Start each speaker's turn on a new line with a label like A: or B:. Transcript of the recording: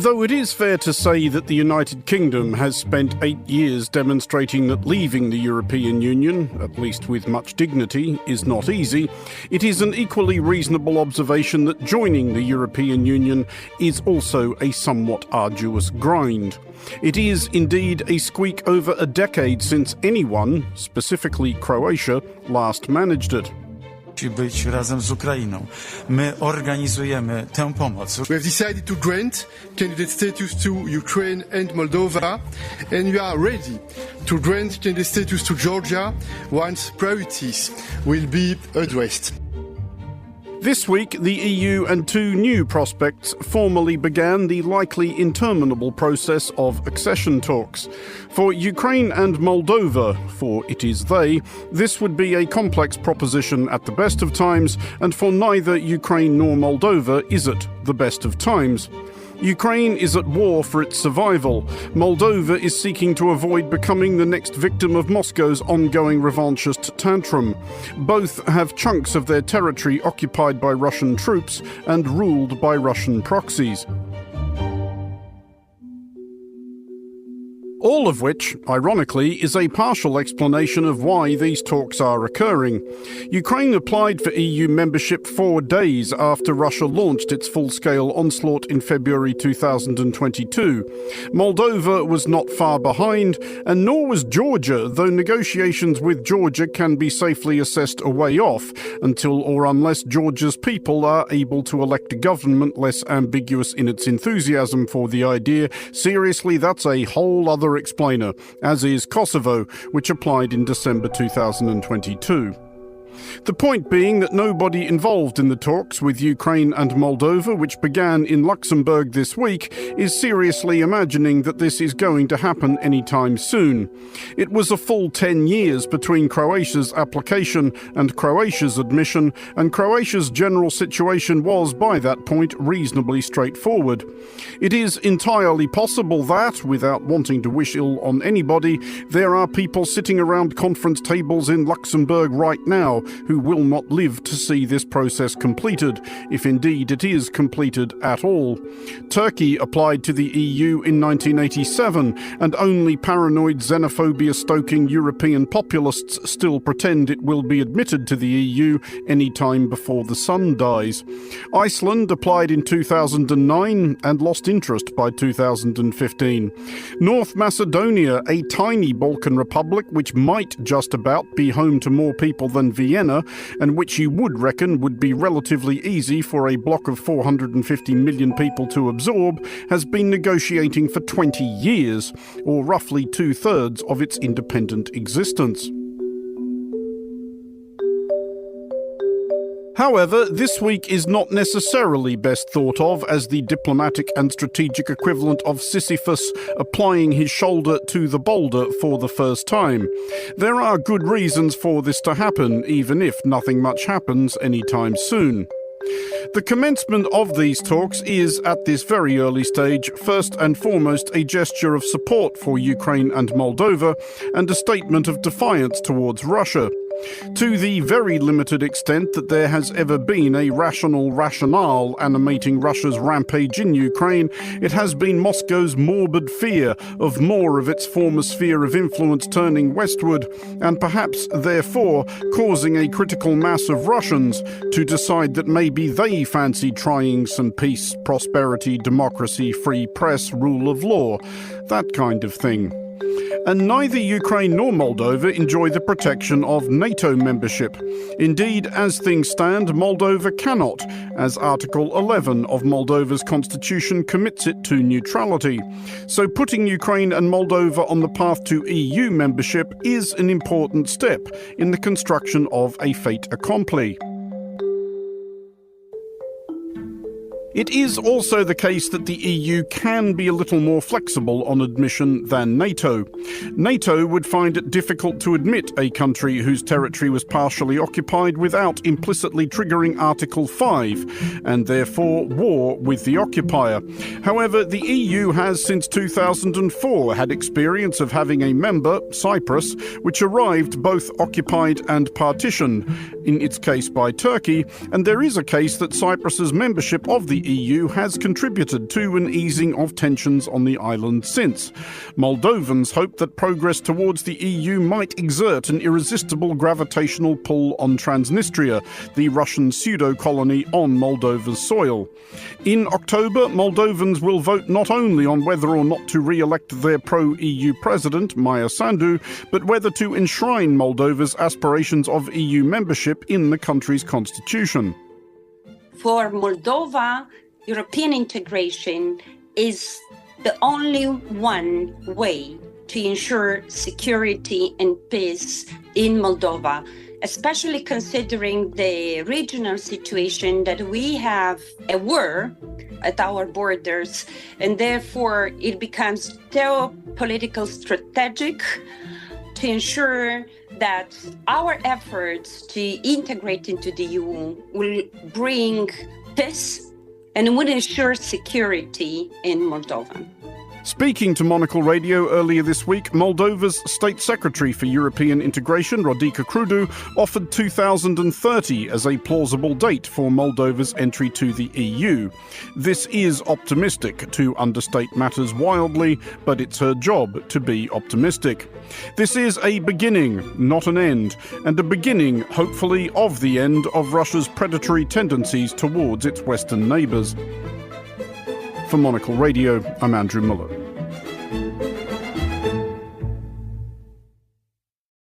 A: Though it is fair to say that the United Kingdom has spent 8 years demonstrating that leaving the European Union, at least with much dignity, is not easy, it is an equally reasonable observation that joining the European Union is also a somewhat arduous grind. It is indeed a squeak over a decade since anyone, specifically Croatia, last managed it.
B: Być razem z Ukrainą. My organizujemy tę pomoc.
C: We have decided to grant candidate status to Ukraine and Moldova, and we are ready to grant candidate status to Georgia once priorities will be addressed.
A: This week, the EU and two new prospects formally began the likely interminable process of accession talks. For Ukraine and Moldova, for it is they, this would be a complex proposition at the best of times, and for neither Ukraine nor Moldova is it the best of times. Ukraine is at war for its survival. Moldova is seeking to avoid becoming the next victim of Moscow's ongoing revanchist tantrum. Both have chunks of their territory occupied by Russian troops and ruled by Russian proxies. All of which, ironically, is a partial explanation of why these talks are occurring. Ukraine applied for EU membership 4 days after Russia launched its full-scale onslaught in February 2022. Moldova was not far behind, and nor was Georgia, though negotiations with Georgia can be safely assessed a way off, until or unless Georgia's people are able to elect a government less ambiguous in its enthusiasm for the idea. Seriously, that's a whole other explainer, as is Kosovo, which applied in December 2022. The point being that nobody involved in the talks with Ukraine and Moldova, which began in Luxembourg this week, is seriously imagining that this is going to happen anytime soon. It was a full 10 years between Croatia's application and Croatia's admission, and Croatia's general situation was, by that point, reasonably straightforward. It is entirely possible that, without wanting to wish ill on anybody, there are people sitting around conference tables in Luxembourg right now who will not live to see this process completed, if indeed it is completed at all. Turkey applied to the EU in 1987, and only paranoid xenophobia-stoking European populists still pretend it will be admitted to the EU any time before the sun dies. Iceland applied in 2009 and lost interest by 2015. North Macedonia, a tiny Balkan republic which might just about be home to more people than Vienna, and which you would reckon would be relatively easy for a bloc of 450 million people to absorb, has been negotiating for 20 years, or roughly 2/3 of its independent existence. However, this week is not necessarily best thought of as the diplomatic and strategic equivalent of Sisyphus applying his shoulder to the boulder for the first time. There are good reasons for this to happen, even if nothing much happens anytime soon. The commencement of these talks is, at this very early stage, first and foremost a gesture of support for Ukraine and Moldova and a statement of defiance towards Russia. To the very limited extent that there has ever been a rational rationale animating Russia's rampage in Ukraine, it has been Moscow's morbid fear of more of its former sphere of influence turning westward, and perhaps, therefore, causing a critical mass of Russians to decide that maybe they fancy trying some peace, prosperity, democracy, free press, rule of law, that kind of thing. And neither Ukraine nor Moldova enjoy the protection of NATO membership. Indeed, as things stand, Moldova cannot, as Article 11 of Moldova's constitution commits it to neutrality. So putting Ukraine and Moldova on the path to EU membership is an important step in the construction of a fait accompli. It is also the case that the EU can be a little more flexible on admission than NATO. NATO would find it difficult to admit a country whose territory was partially occupied without implicitly triggering Article 5, and therefore war with the occupier. However, the EU has since 2004 had experience of having a member, Cyprus, which arrived both occupied and partitioned, in its case by Turkey, and there is a case that Cyprus's membership of the EU has contributed to an easing of tensions on the island since. Moldovans hope that progress towards the EU might exert an irresistible gravitational pull on Transnistria, the Russian pseudo-colony on Moldova's soil. In October, Moldovans will vote not only on whether or not to re-elect their pro-EU president, Maia Sandu, but whether to enshrine Moldova's aspirations of EU membership in the country's constitution.
D: For Moldova, European integration is the only one way to ensure security and peace in Moldova, especially considering the regional situation that we have a war at our borders, and therefore it becomes geopolitical strategic to ensure that our efforts to integrate into the EU will bring peace and will ensure security in Moldova.
A: Speaking to Monocle Radio earlier this week, Moldova's State Secretary for European Integration, Rodica Crudu, offered 2030 as a plausible date for Moldova's entry to the EU. This is optimistic, to understate matters wildly, but it's her job to be optimistic. This is a beginning, not an end, and a beginning, hopefully, of the end of Russia's predatory tendencies towards its Western neighbours. For Monocle Radio, I'm Andrew Mueller.